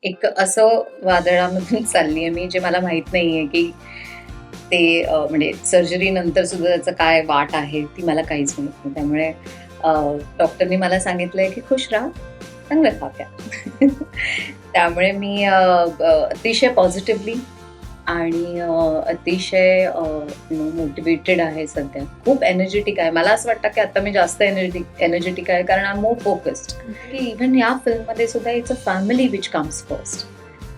एक असं वादळामधून चालली आहे मी, जे मला माहित नाहीये की ते म्हणजे सर्जरी नंतर सुद्धा त्याचं काय वाट आहे ती मला काहीच माहित नाही. त्यामुळे डॉक्टरनी मला सांगितलंय की खुश राहा, चांगलं खा प्या. त्यामुळे मी अतिशय पॉझिटिव्हली आणि अतिशय मोटिवेटेड आहे सध्या. खूप एनर्जेटिक आहे. मला असं वाटतं की आता मी जास्त एनर्जेटिक आहे कारण आय एम मोर फोकस्ड. की इव्हन या फिल्ममध्ये सुद्धा it's a family which comes first.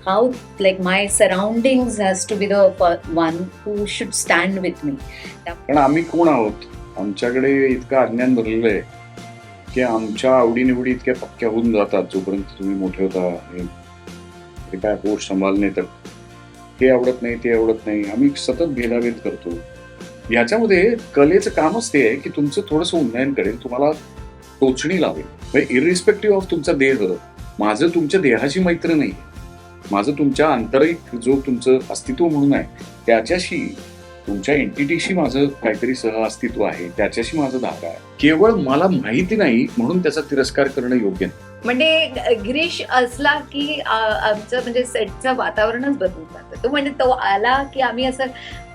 How like my surroundings has to be the one who should stand with me. कारण आम्ही कोण आहोत? आमच्याकडे इतकं अज्ञान भरलेलं आहे की आमच्या आवडीनिवडी इतक्या पक्क्या होऊन जातात जोपर्यंत तुम्ही मोठे होता. हे काय पोस्ट सांभाळणे तर हे आवडत नाही, ते आवडत नाही. आम्ही सतत भेदाभेद करतो. ह्याच्यामध्ये कलेचं कामच ते आहे की तुमचं थोडंसं उन्नयन करेल, तुम्हाला टोचणी लावेल. म्हणजे इरिस्पेक्टिव्ह ऑफ तुमचा देह. माझं तुमच्या देहाशी मैत्र नाही. माझं तुमच्या आंतरिक जो तुमचं अस्तित्व म्हणून आहे त्याच्याशी, तुमच्या एंटिटीशी माझं काहीतरी सह अस्तित्व आहे, त्याच्याशी माझं धागा आहे. केवळ मला माहिती नाही म्हणून त्याचा तिरस्कार करणं योग्य नाही. म्हणजे गिरीश असला की आमचं म्हणजे सेटचं वातावरणच बदलून जातं. तो म्हणजे तो आला की आम्ही असं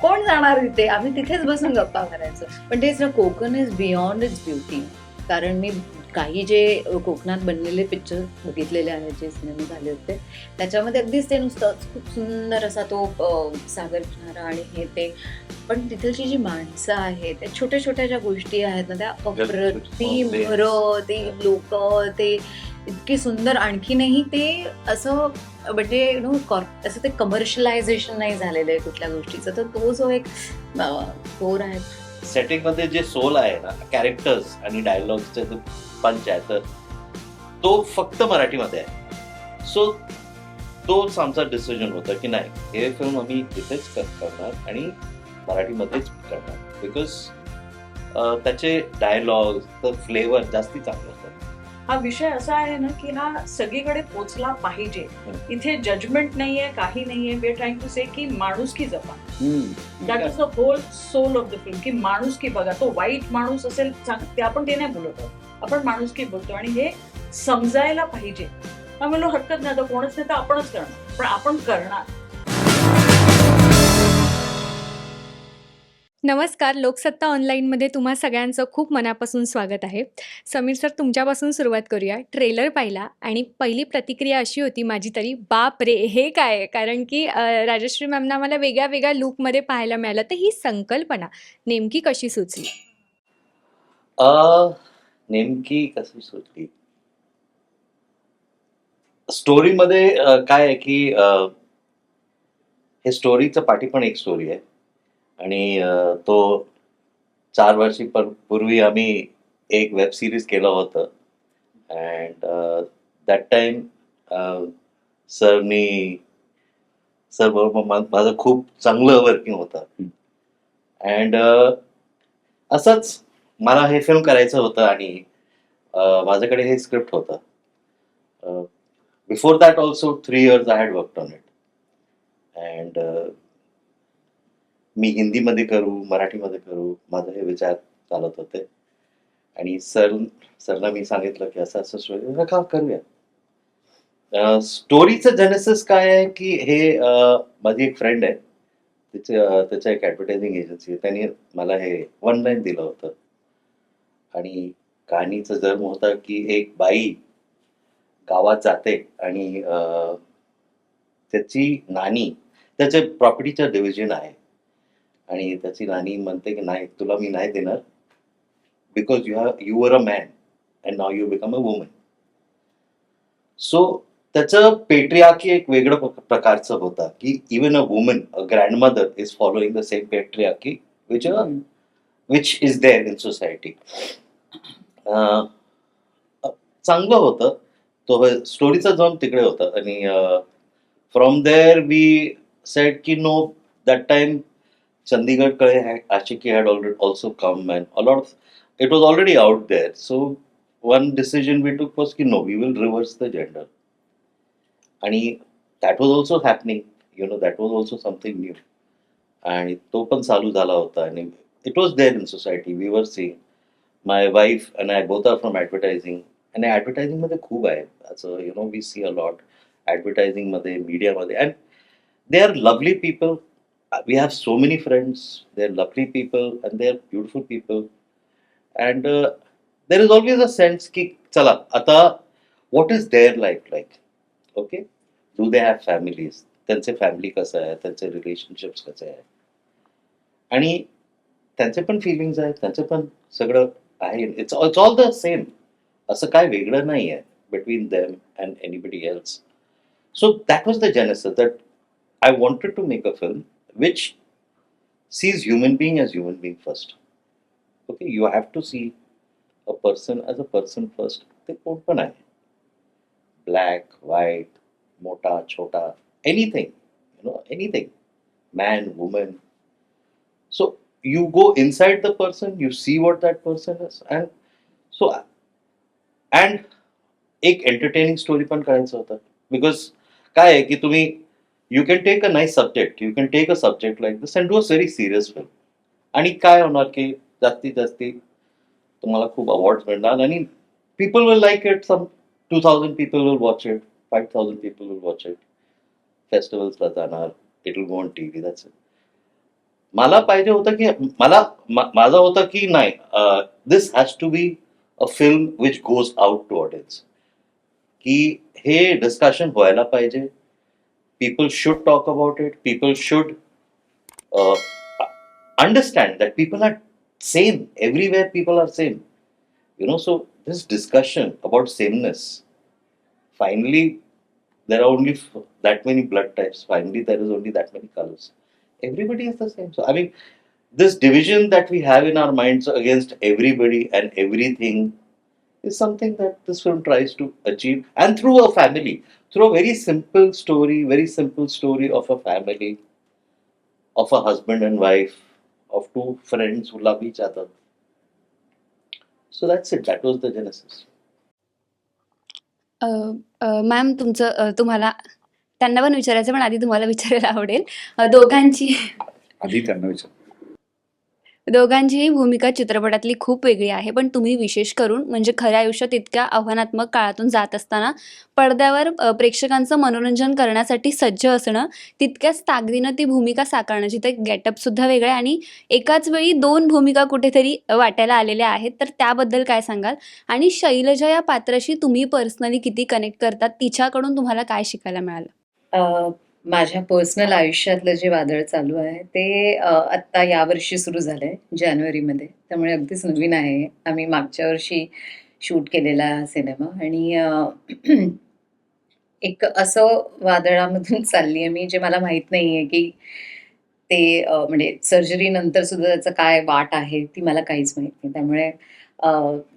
कोण जाणार तिथे, आम्ही तिथेच बसून गप्पा मारायचो. पण तेच ना, Konkan is beyond it's beauty. कारण मी काही जे कोकणात बनलेले पिक्चर बघितलेले आहेत, जे सिनेमे झाले होते, त्याच्यामध्ये अगदीच ते नुसतं खूप सुंदर असा तो सागर किनारा आणि हे ते. पण तिथलची जी माणसं आहेत, त्या छोट्या छोट्या ज्या गोष्टी आहेत ना, त्या अप्रतिम. ते लोक ते इतकी सुंदर. आणखीनही ते असं म्हणजे असं ते कमर्शियलायझेशन नाही झालेलं आहे कुठल्या गोष्टीचं. तर तो जो एक थोर आहे. सेटिंग मध्ये जे सोल आहे ना, कॅरेक्टर्स आणि डायलॉग्सचे जे पंच आहे, तर तो फक्त मराठीमध्ये आहे. सो तोच आमचा डिसिजन होता की नाही, हे फिल्म आम्ही इथेच करणार आणि मराठीमध्येच करणार. बिकॉज त्याचे डायलॉग फ्लेवर जास्ती चांगलं होतं. हा विषय असा आहे ना की हा सगळीकडे पोचला पाहिजे. इथे जजमेंट नाहीये, काही नाहीये. We are trying to say की माणुसकी जपा. That is the whole soul of the film. की माणुसकी बघा. तो वाईट माणूस असेल ते आपण ते नाही बोलत आहोत, आपण माणुसकी बोलतो. आणि हे समजायला पाहिजे. म्हणलो हरकत नाही, तर कोणच नाही तर आपणच करणार, पण आपण करणार. नमस्कार. लोकसत्ता ऑनलाईनमध्ये तुम्हा सगळ्यांचं खूप मनापासून स्वागत आहे. समीर सर, तुमच्यापासून सुरुवात करूया. ट्रेलर पाहिला आणि पहिली प्रतिक्रिया अशी होती माझी तरी, बाप रे हे काय? कारण की राजश्री मॅमना मला वेगळ्या वेगळ्या लुकमध्ये पाहायला मिळालं. तर ही संकल्पना नेमकी कशी सुचली? नेमकी कशी सुचली? स्टोरीमध्ये काय आहे की हे स्टोरीचं पाठी पण एक स्टोरी आहे. आणि तो 4 वर्षापूर्वी आम्ही एक वेब सिरीज केलं होतं. अँड दॅट टाइम सर बरोबर माझं खूप चांगलं वर्किंग होतं. अँड असंच मला हे फिल्म करायचं होतं आणि माझ्याकडे हे स्क्रिप्ट होतं. Before that also 3 years I had worked on it. And मी हिंदीमध्ये करू, मराठीमध्ये करू, माझे हे विचार चालत होते. आणि सरला मी सांगितलं की असं असं स्टोरी का करूया. स्टोरीचं जेनेसिस काय आहे की हे माझी एक फ्रेंड आहे, त्याच्या एक ॲडव्हर्टायझिंग एजन्सी आहे. त्यांनी मला हे वन लाईन दिलं होतं. आणि कहाणीचा जन्म होता की एक बाई गावात जाते आणि त्याची नानी, त्याच्या प्रॉपर्टीचं डिव्हिजन आहे, आणि त्याची नानी म्हणते की नाही, तुला मी नाही देणार, because you were a man and now you become a woman. So त्याचं पेट्रियार्की एक वेगळं प्रकारचं होतं की even a woman, a grandmother is following the same patriarchy which is there in society. चांगलं होतं. तो स्टोरीचा जोन तिकडे होता. आणि फ्रॉम देअर वी सेड की no, that time Chandigarh Ashiki had also come, and it was already out there. So one decision we took was ki no, we will reverse the gender. And that was also happening. That was also something new. And to पण चालू झाला होता. And it was there in society. We were seeing. My wife and I both are from advertising. And advertising मध्ये खूप आहे. So we see a lot. ॲडव्हर्टायझिंगमध्ये, मीडियामध्ये, and they are lovely people. We have so many friends. They are lovely people and they are beautiful people. And there is always a sense की चला आता what is their life like. Okay, do they have families, त्यांचे family कसं आहे, त्यांचे relationships कसे आहे, आणि त्यांचे पण फिलिंग्स आहेत, त्यांचं पण सगळं आहे. It's all the same. असं काय वेगळं नाही आहे between them and anybody else. So that was the genesis that I wanted to make a film which sees human being as human being first. Okay, you have to see a person as a person first. ते कोण पण आहे, black, white, मोठा, छोटा, anything, anything, man, woman. So you go inside the person, you see what that person is, and so and एक entertaining story पण करायचं होतं. Because काय आहे की तुम्ही you can take a nice subject, you can take a subject like this and do a very serious film. आणि काय होणार की जास्तीत जास्ती तुम्हाला खूप अवॉर्ड्स मिळणार आणि people will like it. Some 2000 people will watch it, 5000 people will watch it. फेस्टिवल्सला जाणार, it will go on TV. That's it. मला पाहिजे होतं की माझं होतं की नाही, this has to be a film which goes out to audience. की हे डिस्कशन व्हायला पाहिजे. People should talk about it. People should understand that people are same everywhere. People are same, so this discussion about sameness, finally there are only that many blood types. Finally, there is only that many colors. Everybody is the same. So, I mean, this division that we have in our minds against everybody and everything is something that this film tries to achieve. And through a family, through a very simple story of a family, of a husband and wife, of two friends who love each other. So that's it. That was the genesis. Ma'am तुम्हाला त्यांना पण विचारायचं, पण आधी तुम्हाला विचारायला आवडेल. दोघांची आधी त्यांना विचार. दोघांचीही भूमिका चित्रपटातली खूप वेगळी आहे, पण तुम्ही विशेष करून म्हणजे खऱ्या आयुष्यात इतक्या आव्हानात्मक काळातून जात असताना पडद्यावर प्रेक्षकांचं मनोरंजन करण्यासाठी सज्ज असणं, तितक्याच ताकदीनं ती भूमिका साकारणं, जिथे गेटअपसुद्धा वेगळं आहे आणि एकाच वेळी 2 भूमिका कुठेतरी वाटायला आलेल्या आहेत. तर त्याबद्दल काय सांगाल? आणि शैलजा या पात्राशी तुम्ही पर्सनली किती कनेक्ट करतात? तिच्याकडून तुम्हाला काय शिकायला मिळालं? माझ्या पर्सनल आयुष्यातलं जे वादळ चालू आहे ते आत्ता यावर्षी सुरू झालंय जानेवारीमध्ये, त्यामुळे अगदीच नवीन आहे. आम्ही मागच्या वर्षी शूट केलेला हा सिनेमा आणि एक असं वादळामधून चालली आहे मी, जे मला माहित नाहीये की ते म्हणजे सर्जरी नंतर सुद्धा त्याचं काय वाट आहे ती मला काहीच माहित नाही. त्यामुळे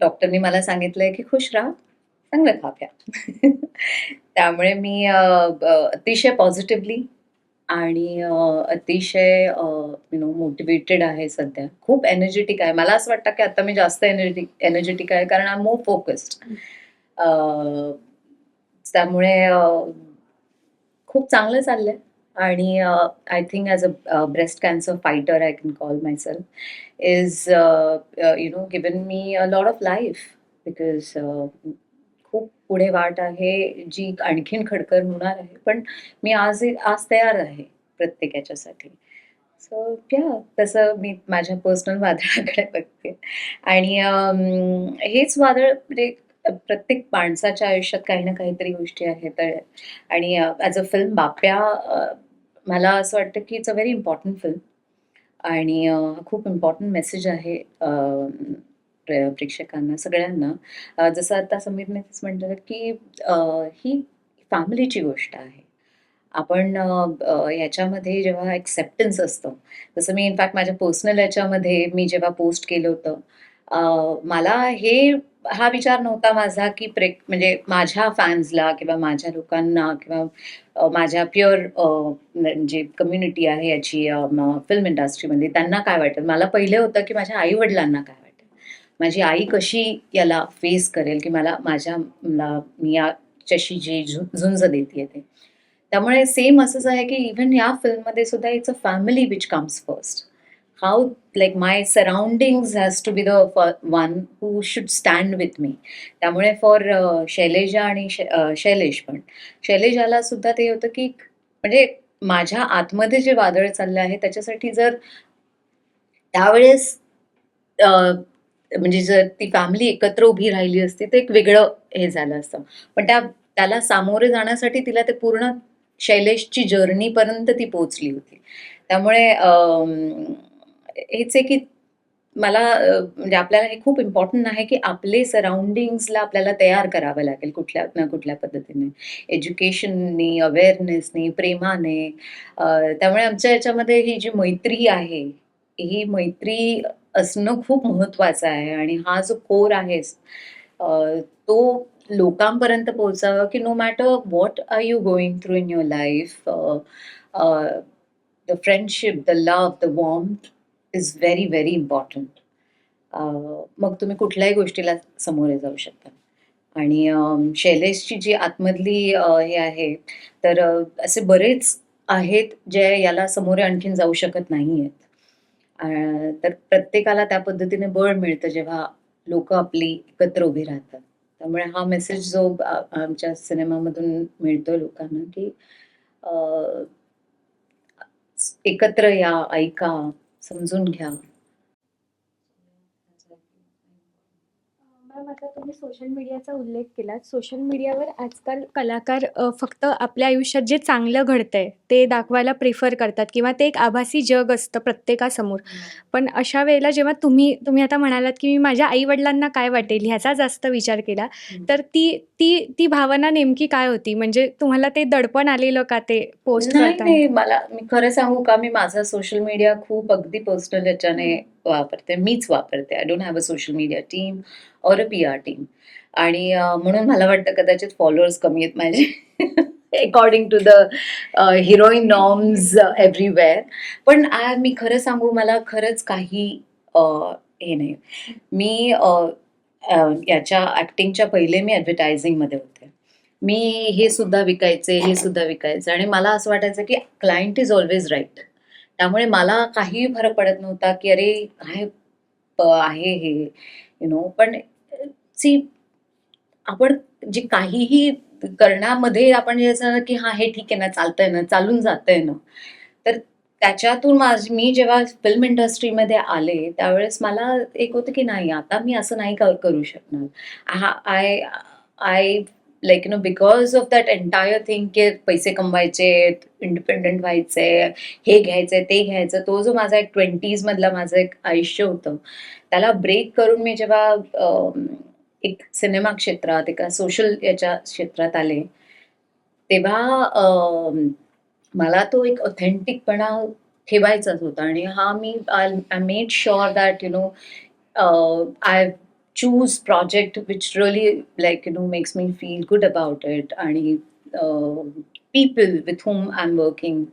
डॉक्टरनी मला सांगितलंय की खुश राहा, चांगलं खा प्या. त्यामुळे मी अतिशय पॉझिटिव्हली आणि अतिशय मोटिवेटेड आहे सध्या. खूप एनर्जेटिक आहे. मला असं वाटतं की आता मी जास्त एनर्जेटिक आहे, कारण आय एम मोर फोकस्ड. त्यामुळे खूप चांगलं चाललंय. आणि I think as a breast cancer fighter I can call my self is given me a lot of life, because खूप पुढे वाट आहे जी आणखीन खडकर होणार आहे, पण मी आज तयार आहे प्रत्येक याच्यासाठी. सो या तसं मी माझ्या पर्सनल वादळाकडे बघते. आणि हेच वादळ म्हणजे प्रत्येक माणसाच्या आयुष्यात काही ना काहीतरी गोष्टी आहेत. आणि ॲज अ फिल्म बाप्या, मला असं वाटतं की it's a very important film आणि खूप इम्पॉर्टंट मेसेज आहे प्रेक्षकांना सगळ्यांना. जसं आता समीरने तेच म्हटलं की ही फॅमिलीची गोष्ट आहे. आपण याच्यामध्ये जेव्हा ॲक्सेप्टन्स असतं, जसं मी इनफॅक्ट माझ्या पर्सनल याच्यामध्ये मी जेव्हा पोस्ट केलं होतं, मला हा विचार नव्हता माझा की म्हणजे माझ्या फॅन्सला किंवा माझ्या लोकांना किंवा माझ्या प्युअर म्हणजे कम्युनिटी आहे याची फिल्म इंडस्ट्रीमध्ये, त्यांना काय वाटेल. मला पहिले होतं की माझ्या आईवडिलांना काय वाटेल, माझी आई कशी याला फेस करेल, की मी याच्याशी जी झुंज देते ते. त्यामुळे सेम असंच आहे की इव्हन या फिल्ममध्ये सुद्धा it's a family which comes first. How like my surroundings has to be the one who should stand with me. त्यामुळे फॉर शैलेजा आणि शैलेश पण, शैलेजाला सुद्धा ते होतं की म्हणजे माझ्या आतमध्ये जे वादळ चाललं आहे त्याच्यासाठी जर त्यावेळेस अ, म्हणजे जर ती फॅमिली एकत्र उभी राहिली असती तर एक वेगळं हे झालं असतं. पण त्याला सामोरे जाण्यासाठी तिला ते पूर्ण शैलेशची जर्नीपर्यंत ती पोहोचली होती. त्यामुळे हेच आहे की मला म्हणजे आपल्याला हे खूप इम्पॉर्टंट आहे की आपले सराउंडिंग्सला आपल्याला तयार करावं लागेल कुठल्या ना कुठल्या पद्धतीने. एज्युकेशननी, अवेअरनेसनी, प्रेमाने. त्यामुळे आमच्या याच्यामध्ये ही जी मैत्री आहे, ही मैत्री असणं खूप महत्वाचं आहे आणि हा जो कोर आहे तो लोकांपर्यंत पोहोचावा की no matter what are you going through in your life, the friendship, the love, the warmth is very very important. मग तुम्ही कुठल्याही गोष्टीला सामोरे जाऊ शकता. आणि शैलेशची जी आतमधली हे आहे, तर असे बरेच आहेत जे याला सामोरे आणखीन जाऊ शकत नाहीयेत. तर प्रत्येकाला त्या पद्धतीने बळ मिळतं जेव्हा लोकं आपली एकत्र उभी राहतात. त्यामुळे हा मेसेज जो आमच्या सिनेमामधून मिळतोय लोकांना, की अ, एकत्र या, ऐका, समजून घ्या. मॅम, आता तुम्ही सोशल मीडियाचा उल्लेख केलात. सोशल मीडियावर आजकाल कलाकार फक्त आपल्या आयुष्यात जे चांगलं घडतंय ते दाखवायला प्रिफर करतात किंवा ते एक आभासी जग असतं प्रत्येकासमोर. पण अशा वेळेला जेव्हा तुम्ही आता म्हणालात, की मी माझ्या आई-वडिलांना काय वाटेल ह्याचा जास्त विचार केला, तर ती ती ती भावना नेमकी काय होती? म्हणजे तुम्हाला ते दडपण आलेलं का ते पोस्ट नाही, करताना? नाही. मी खरं सांगू का, मी माझा सोशल मीडिया खूप अगदी पर्सनल याच्याने वापरते. मीच वापरते. I don't have a social media team or a PR team. आणि म्हणून मला वाटतं कदाचित फॉलोअर्स कमी आहेत माझे according to the heroine norms everywhere. पण मी खरं सांगू, मला खरंच काही हे नाही. मी याच्या ॲक्टिंगच्या पहिले मी ॲडव्हर्टायझिंगमध्ये होते. मी हे सुद्धा विकायचे, हे सुद्धा विकायचे आणि मला असं वाटायचं की क्लायंट इज ऑल्वेज राईट. त्यामुळे मला काहीही फरक पडत नव्हता की अरे काय आहे हे, पण सी आपण जे काहीही करण्यामध्ये आपण जे असं ना की हां, हे ठीक आहे ना, चालतंय ना, चालून जातंय ना. तर त्याच्यातून मी जेव्हा फिल्म इंडस्ट्रीमध्ये आले, त्यावेळेस मला एक होतं की नाही, आता मी असं नाही करू शकणार. I I like because of that entire thing की पैसे कमवायचे, इंडिपेंडंट व्हायचे, हे घ्यायचंय, ते घ्यायचं. तो जो माझा एक 20s मधला माझं एक आयुष्य होतं, त्याला ब्रेक करून मी जेव्हा एक सिनेमा क्षेत्रात, एका सोशल याच्या क्षेत्रात आले, तेव्हा मला तो एक ऑथेंटिकपणा ठेवायचाच होता आणि हा मी I made sure that I choose project which really like makes me feel good about it आणि people with whom I am working.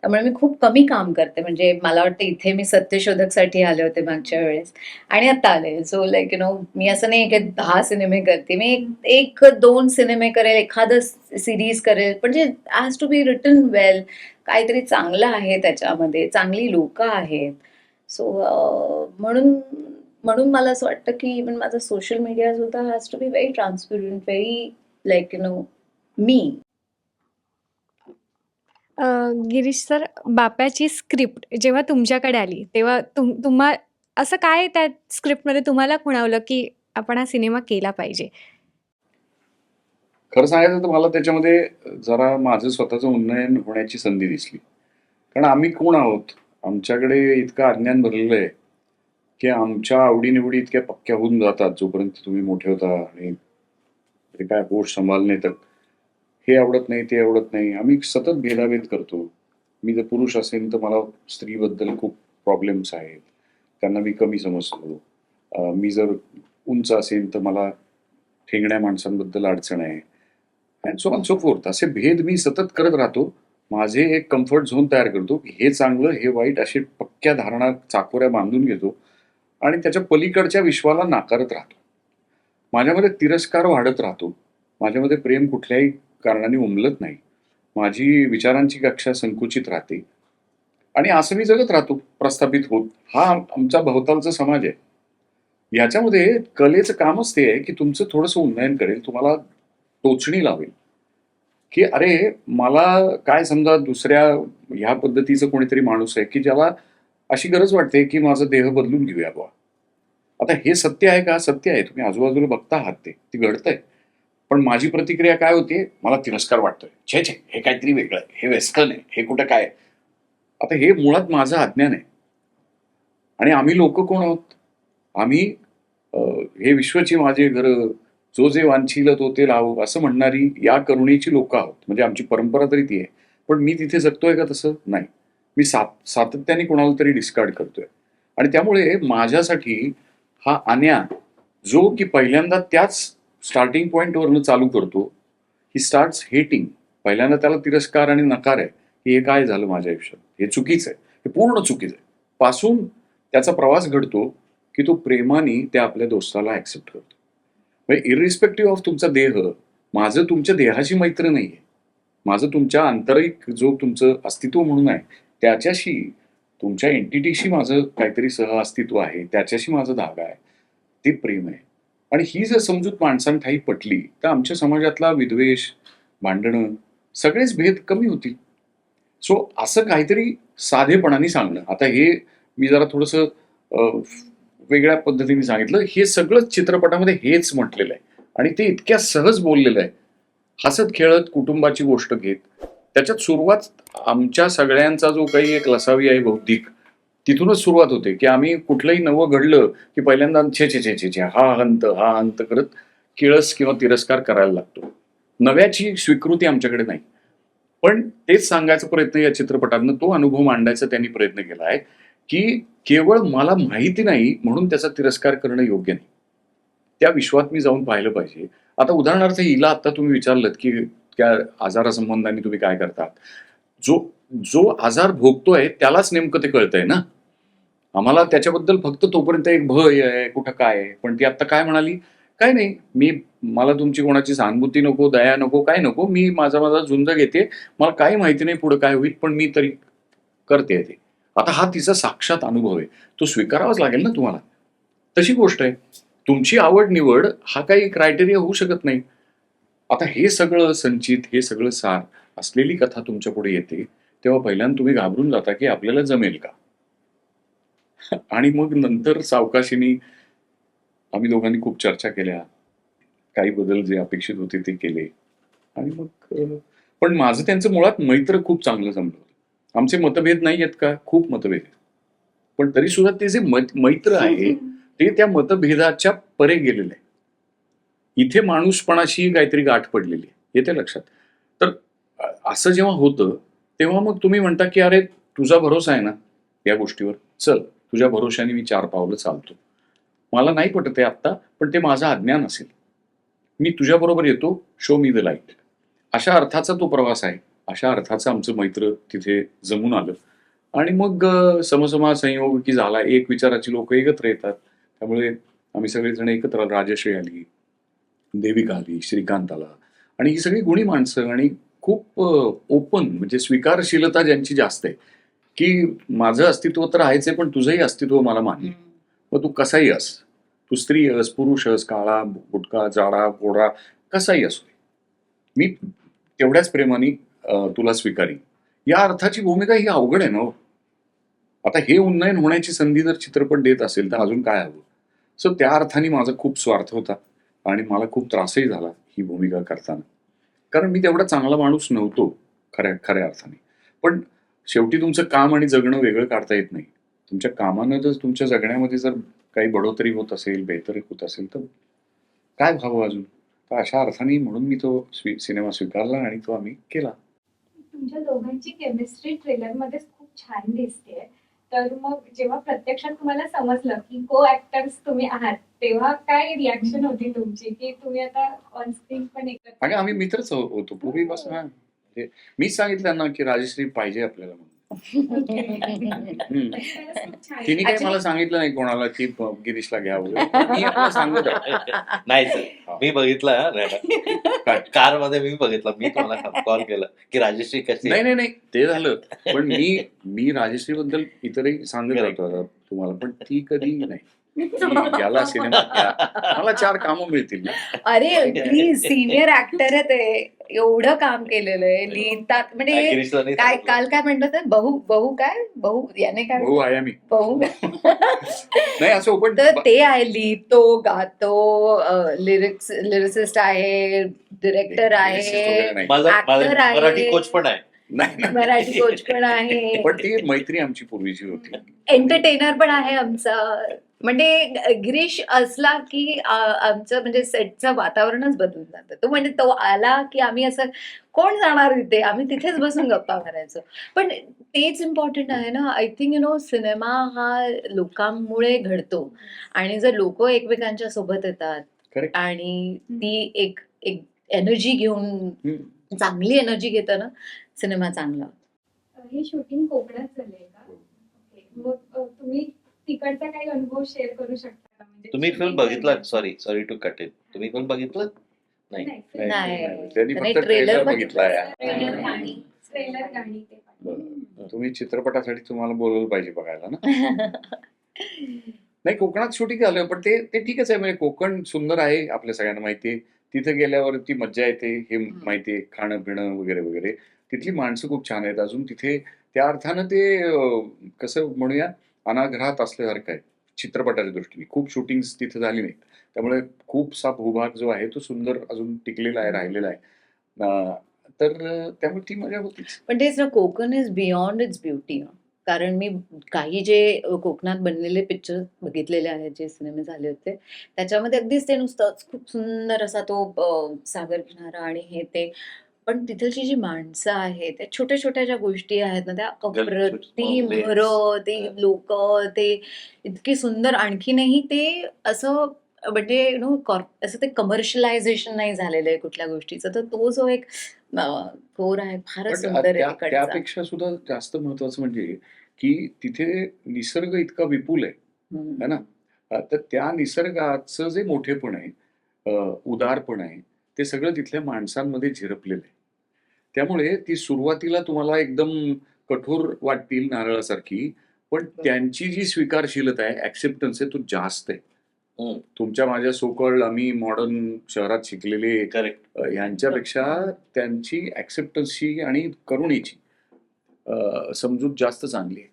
त्यामुळे मी खूप कमी काम करते. म्हणजे मला वाटतं इथे मी सत्यशोधकसाठी आले होते मागच्या वेळेस आणि आता आले. सो लाईक मी असं नाही की 10 सिनेमे करते. मी एक 2 सिनेमे करेल, एखादं सीरीज करेल, पण जे हॅज टू बी रिटन वेल, काहीतरी चांगलं आहे त्याच्यामध्ये, चांगली लोकं आहेत. सो म्हणून म्हणून मला असं वाटतं की इव्हन माझा सोशल मीडिया सुद्धा has to be very transparent, very like me. Girish sir, बाप्याची स्क्रिप्ट जेव्हा तुमच्याकडे आली, तेव्हा तुम्हा असं काय त्या स्क्रिप्टमध्ये तुम्हाला खुणावलं, की आपण हा सिनेमा केला पाहिजे? खरं सांगायचं तर मला त्याच्यामध्ये जरा माझं स्वतःचं उन्नयन होण्याची संधी दिसली. कारण आम्ही कोण आहोत? आमच्याकडे इतकं अज्ञान भरलेलं आहे की आमच्या आवडी-निवडी इतक्या पक्क्या होऊन जातात जोपर्यंत तुम्ही मोठे होता आणि ते काय होश सांभाळणे तर हे आवडत नाही, ते आवडत नाही. आम्ही सतत भेदाभेद करतो. मी जर पुरुष असेन तर मला स्त्रीबद्दल खूप प्रॉब्लेम्स आहेत. त्यांना मी कमी समजतो. मी जर उंच असेन तर मला ठेंगण्या माणसांबद्दल अडचण आहे. And so on so fourth. असे भेद मी सतत करत राहतो. माझे एक कम्फर्ट झोन तयार करतो, की हे चांगलं, हे वाईट अशी पक्क्या धारणा चाकोऱ्या बांधून घेतो आणि त्याच्या पलीकडच्या विश्वाला नाकारत राहतो. माझ्यामध्ये तिरस्कार वाढत राहतो. माझ्यामध्ये प्रेम कुठल्याही कारणाने उमलत नाही. माझी विचारांची कक्षा संकुचित राहते आणि असं मी जगत राहतो प्रस्थापित होत. हा आमचा भोवतालचा समाज आहे. याच्यामध्ये कलेचं कामच ते आहे की तुमचं थोडंसं उन्नयन करेल, तुम्हाला टोचणी लावेल की अरे मला काय समजा दुसऱ्या ह्या पद्धतीचं कोणीतरी माणूस आहे की ज्याला अशी गरज वाटते की माझा देह बदलून घेऊया बुवा. आता हे सत्य आहे का? सत्य आहे. तुम्ही आजूबाजूला बघता आहात ते घडतंय. पण माझी प्रतिक्रिया काय होतीये? मला तिरस्कार वाटतोय. छे छे, हे काहीतरी वेगळं आहे, हे वेस्टर्न आहे, हे कुठं काय. आता हे मुळात माझं अज्ञान आहे. आणि आम्ही लोक कोण आहोत? आम्ही हे विश्वची माझे घर, जो जे वांछील तो ते लावो असं म्हणणारी या करुणेची लोक आहोत. म्हणजे आमची परंपरा तरी ती आहे. पण मी तिथे जगतोय का तसं? नाही. मी सातत्याने कोणाला तरी डिस्कार्ड करतोय. आणि त्यामुळे माझ्यासाठी हा अन्या जो की पहिल्यांदा त्याच स्टार्टिंग पॉईंटवरनं चालू करतो, ही स्टार्ट्स हेटिंग. पहिल्यांदा त्याला तिरस्कार आणि नकार आहे की हे काय झालं माझ्या आयुष्यात, हे चुकीचं आहे, हे पूर्ण चुकीचं आहे, पासून त्याचा प्रवास घडतो की तो प्रेमाने त्या आपल्या दोस्ताला ऍक्सेप्ट करतो. म्हणजे इरिस्पेक्टिव्ह ऑफ तुमचा देह, माझं तुमच्या देहाशी मैत्र नाहीये, माझं तुमच्या आंतरिक जो तुमचं अस्तित्व म्हणून आहे त्याच्याशी, तुमच्या एंटिटीशी माझं काहीतरी सह अस्तित्व आहे, त्याच्याशी माझा धागा आहे, ते प्रेम आहे. आणि ही जर समजूत माणसांठाई पटली तर आमच्या समाजातला विद्वेष, भांडणं, सगळेच भेद कमी होतील. सो असं काहीतरी साधेपणाने सांगणं. आता हे मी जरा थोडंसं वेगळ्या पद्धतीने सांगितलं. हे सगळं चित्रपटामध्ये हेच म्हटलेलं आहे आणि ते इतक्या सहज बोललेलं आहे, हसत खेळत कुटुंबाची गोष्ट घेत. त्याच्यात सुरुवात आमच्या सगळ्यांचा जो काही एक लसावी आहे बौद्धिक, तिथूनच सुरुवात होते की आम्ही कुठलंही नवं घडलं की पहिल्यांदा छे छे छे छे छे हा अंत करत किळस किंवा तिरस्कार करायला लागतो. नव्याची स्वीकृती आमच्याकडे नाही. पण तेच सांगायचा प्रयत्न या चित्रपटातनं, तो अनुभव मांडायचा त्यांनी प्रयत्न केला आहे की केवळ मला माहिती नाही म्हणून त्याचा तिरस्कार करणं योग्य नाही. त्या विश्वात मी जाऊन पाहिलं पाहिजे. आता उदाहरणार्थ हिला आता तुम्ही विचारलं की त्या आजारासंबंधाने तुम्ही काय करतात, जो आजार भोगतोय त्यालाच नेमकं ते कळतंय ना. आम्हाला त्याच्याबद्दल फक्त तोपर्यंत एक भय आहे, कुठं काय आहे. पण ती आता काय म्हणाली, काय नाही, मला तुमची कोणाची सहानुभूती नको, दया नको, काय नको, मी माझा झुंज घेते, मला काही माहिती नाही पुढे काय होईल, पण मी तरी करते ते. आता हा तिचा साक्षात अनुभव आहे, तो स्वीकारावाच लागेल ना तुम्हाला. तशी गोष्ट आहे. तुमची आवड निवड हा काही क्रायटेरिया होऊ शकत नाही. आता हे सगळं संचित, हे सगळं सार असलेली कथा तुमच्या पुढे येते तेव्हा पहिल्यांदा तुम्ही घाबरून जाता की आपल्याला जमेल का. आणि मग नंतर सावकाशीने आम्ही दोघांनी खूप चर्चा केल्या, काही बदल जे अपेक्षित होते ते केले. आणि मग पण माझं त्यांचं मुळात मैत्र खूप चांगलं जमलं होतं. आमचे मतभेद नाही आहेत का, खूप मतभेद आहेत, पण तरी सुद्धा ते जे मैत्र आहे ते त्या मतभेदाच्या परे गेलेलं आहे. इथे माणूसपणाशी काहीतरी गाठ पडलेली आहे, येते लक्षात. तर असं जेव्हा होतं तेव्हा मग तुम्ही म्हणता की अरे तुझा भरोसा आहे ना या गोष्टीवर, चल तुझ्या भरोशाने मी 4 पावलं चालतो. मला नाही पटत आहे आत्ता, पण ते माझं अज्ञान असेल, मी तुझ्याबरोबर येतो, शो मी द लाईट. अशा अर्थाचा तो प्रवास आहे. अशा अर्थाचं आमचं मैत्र तिथे जमून आलं. आणि मग समसमा संयोग की झाला, एक विचाराची लोक एकत्र येतात. त्यामुळे आम्ही सगळेजण एकत्र, राजश्री आली, देविका आली, श्रीकांत आला, आणि ही सगळी गुणी माणसं आणि खूप ओपन, म्हणजे स्वीकारशीलता ज्यांची जास्त आहे की माझं अस्तित्व तर आहेच आहे, पण तुझंही अस्तित्व मला मान्य. मग तू कसाही अस, तू स्त्री अस, पुरुष अस, काळा, बुटका, जाडा, गोरा, कसाही असो, मी तेवढ्याच प्रेमाने तुला स्वीकारीन. या अर्थाची भूमिका ही अवघड आहे ना. आता हे उन्नयन होण्याची संधी जर चित्रपट देत असेल तर अजून काय हवं. सो त्या अर्थाने माझा खूप स्वार्थ होता आणि मला खूप त्रासही झाला ही भूमिका करताना, कारण मी तेवढा चांगला माणूस नव्हतो खऱ्या अर्थाने. पण शेवटी तुमचं काम आणि जगणं वेगळं काढता येत नाही. तुमच्या कामानं जर तुमच्या जगण्यामध्ये जर काही बढोतरी होत असेल, बेहतरी होत असेल तर काय व्हावं अजून. तर अशा अर्थाने म्हणून मी तो सिनेमा स्वीकारला आणि तो आम्ही केला. तुमच्या दोघांची केमिस्ट्री ट्रेलरमध्ये खूप छान दिसते. तर मग जेव्हा प्रत्यक्षात तुम्हाला समजलं की को ऍक्टर्स तुम्ही आहात, तेव्हा काय रिॲक्शन होती तुमची की तुम्ही आता ऑन स्क्रीन पण एकत्र. आणि आम्ही मित्रच होतो पूर्वीपासून. मीच सांगितलं त्यांना की राजश्री पाहिजे आपल्याला म्हणून. तिने काही मला सांगितलं नाही कोणाला की गिरीशला घ्या वगैरे. मी आपलं सांगत आहे. नाही सर, मी बघितलं कार मध्ये, मी बघितलं, मी तुम्हाला कॉल केला की राजश्री कशी नाही नाही नाही ते झालं, पण मी राजश्री बद्दल इतरही सांगत राहतो आता तुम्हाला, पण ती कधी नाही याला सिनेमा मला 4 कामं मिळतील ना. अरे प्लीज, सिनियर ऍक्टर आहे ते, एवढं काम केलेलं आहे, लिहितात म्हणजे गिरीशला नाही काय सांगितलं. काल काय म्हणतात ते, बहु काय बहु याने काय भाऊ आहे आम्ही बहु नाही असं पण तर ते आहे, लिहितो, गातो, लिरिसिस्ट आहे, डिरेक्टर आहे, माझा actor आहे. मराठी कोच पण आहे. नाही मराठी कोच पण आहे, पण ती मैत्री आमची पूर्वीची होती. एंटरटेनर पण आहे आमचा. म्हणजे गिरीश असला की आमचं म्हणजे सेटचं वातावरणच बदलून जातं. तो म्हणजे तो आला की आम्ही असं कोण जाणार तिथे, आम्ही तिथेच बसून गप्पा मारायचो. पण तेच इम्पॉर्टंट आहे ना. आय थिंक सिनेमा हा लोकांमुळे घडतो, आणि जर लोक एकमेकांच्या सोबत येतात Correct. आणि ती एक एक एनर्जी घेऊन, हम्म. चांगली एनर्जी घेताना सिनेमा चांगला. हे शूटिंग कोकणात झालंय का? ओके. मग तुम्ही तिकडचा काही अनुभव शेअर करू शकता का? म्हणजे तुम्ही फिल्म बघितला? Sorry to cut it. तुम्ही फिल्म बघितलं? नाही. नाही, नाही. त्यांनी त्याने फक्त trailer ट्रेलर बघितला. बघितलाय. ट्रेलर गाणी ते पण. बरं. तुम्ही चित्रपटासाठी तुम्हाला बोलवलं पाहिजे बघायला ना. नाही, कोकणात शूटिंग झालं, पण ते ते ठीकच आहे. म्हणजे कोकण सुंदर आहे, आपल्या सगळ्यांना माहिती आहे. तिथे गेल्यावरती मज्जा येते, हे माहिती आहे. खाणं पिणं वगैरे वगैरे. तिथली माणसं खूप छान आहेत. अजून तिथे त्या अर्थानं ते कसं म्हणूया, अनाघात असल्यासारखं आहे चित्रपटाच्या दृष्टीने. खूप शूटिंग्स तिथे झाली नाहीत, त्यामुळे खूपसा भूभाग जो आहे तो सुंदर अजून टिकलेला आहे, राहिलेला आहे. तर त्यामुळे ती मजा होतीच. पण तेच ना, Konkan is beyond it's beauty. कारण मी काही जे कोकणात बनलेले पिक्चर बघितलेले आहेत, जे सिनेमे झाले होते, त्याच्यामध्ये अगदीच ते नुसतंच खूप सुंदर असा तो सागर किनारा आणि हे ते. पण तिथलची जी माणसं आहेत, त्या छोट्या छोट्या ज्या गोष्टी आहेत ना, त्या अप्रतिम. घरं, ते लोक, ते इतकी सुंदर. आणखीनही ते असं म्हणजे असं ते कमर्शियलायझेशन नाही झालेलं आहे कुठल्या गोष्टीचं. तर तो जो एक कोर आहे, फारच पण सुंदर आहे तिकडचा. त्यापेक्षा सुद्धा जास्त महत्वाचं म्हणजे की तिथे निसर्ग इतका विपुल आहे, है ना. तर त्या निसर्गाचं जे मोठेपण आहे, उदारपण आहे, ते सगळं तिथल्या माणसांमध्ये झिरपलेलं आहे. त्यामुळे ती सुरुवातीला तुम्हाला एकदम कठोर वाटतील, नारळासारखी, पण त्यांची जी स्वीकारशीलता आहे, ऍक्सेप्टन्स आहे, तो जास्त आहे. तुमच्या माझ्या सोकॉल्ड आम्ही मॉडर्न शहरात शिकलेले करेक्ट. यांच्यापेक्षा त्यांची ऍक्सेप्टन्सची आणि करुणेची समजूत जास्त चांगली आहे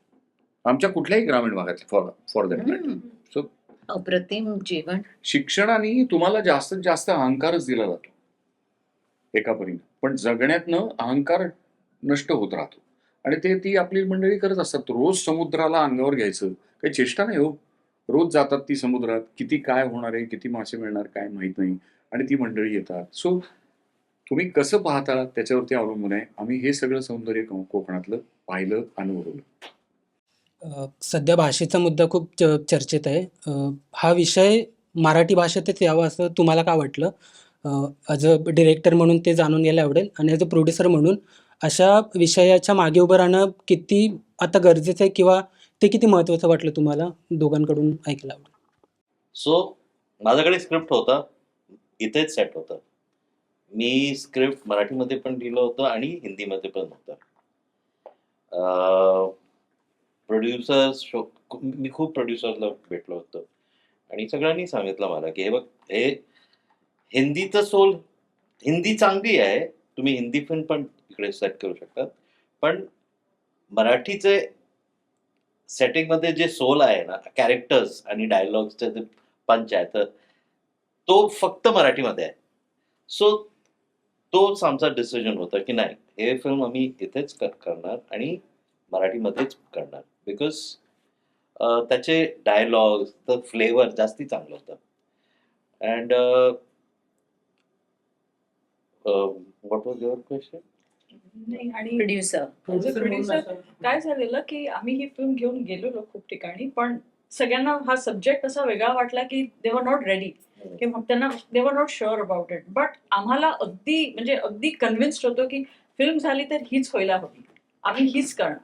आमच्या कुठल्याही ग्रामीण भागातली, फॉर दॅट मॅटर. सो अप्रतिम जीवन. शिक्षणाने तुम्हाला जास्तीत जास्त अहंकारच दिला जातो एका परीनं, पण जगण्यातनं अहंकार नष्ट होत राहतो. आणि ते ती आपली मंडळी करत असतात. रोज समुद्राला अंगावर घ्यायचं काही चेष्टा नाही हो. रोज जातात ती समुद्रात, किती काय होणार आहे, किती मासे मिळणार काय माहित नाही, आणि ती मंडळी येतात. सो तुम्ही कसं पाहता त्याच्यावरती अवलंबून आहे. आम्ही हे सगळं सौंदर्य कोकणातलं पाहिलं, अनुभवलं. सध्या भाषेचा मुद्दा खूप चर्चेत आहे. हा विषय मराठी भाषेतच यावा असं तुम्हाला का वाटलं? ॲज अ डिरेक्टर म्हणून ते जाणून घ्यायला आवडेल, आणि ॲज अ प्रोड्युसर म्हणून अशा विषयाच्या मागे उभं राहणं किती आता गरजेचं आहे, किंवा ते किती महत्त्वाचं वाटलं तुम्हाला? दोघांकडून ऐकायला आवडेल. सो माझ्याकडे स्क्रिप्ट होता, इथेच सेट होतं. मी स्क्रिप्ट मराठीमध्ये पण लिहिलं होतं आणि हिंदीमध्ये पण होतं. प्रोड्युसर्स मी खूप प्रोड्युसरला भेटलो होतो, आणि सगळ्यांनी सांगितलं मला की हे बघ, हे हिंदीचं सोल, हिंदी चांगली आहे, तुम्ही हिंदी फिल्म पण इकडे सेट करू शकतात, पण मराठीचे सेटिंगमध्ये जे सोल आहे ना, कॅरेक्टर्स आणि डायलॉग्सचे जे पंच आहे, तर तो फक्त मराठीमध्ये आहे. सो तोच आमचा डिसिजन होता की नाही, हे फिल्म आम्ही इथेच करणार आणि मराठीमध्येच करणार, बिकॉज त्याचे डायलॉग्स, तर फ्लेवर जास्ती चांगलं होतं. And what was your question? नाही, आणि प्रोड्युसर. प्रोड्युसर काय झालेलं की आम्ही ही फिल्म घेऊन गेलेलो खूप ठिकाणी, पण सगळ्यांना हा सब्जेक्ट असा वेगळा वाटला की दे वर नॉट रेडी, की त्यांना they were not sure about it. But आम्हाला अगदी कन्व्हिन्स्ड होतो की फिल्म झाली तर हीच व्हायला हवी, आम्ही हीच करणार.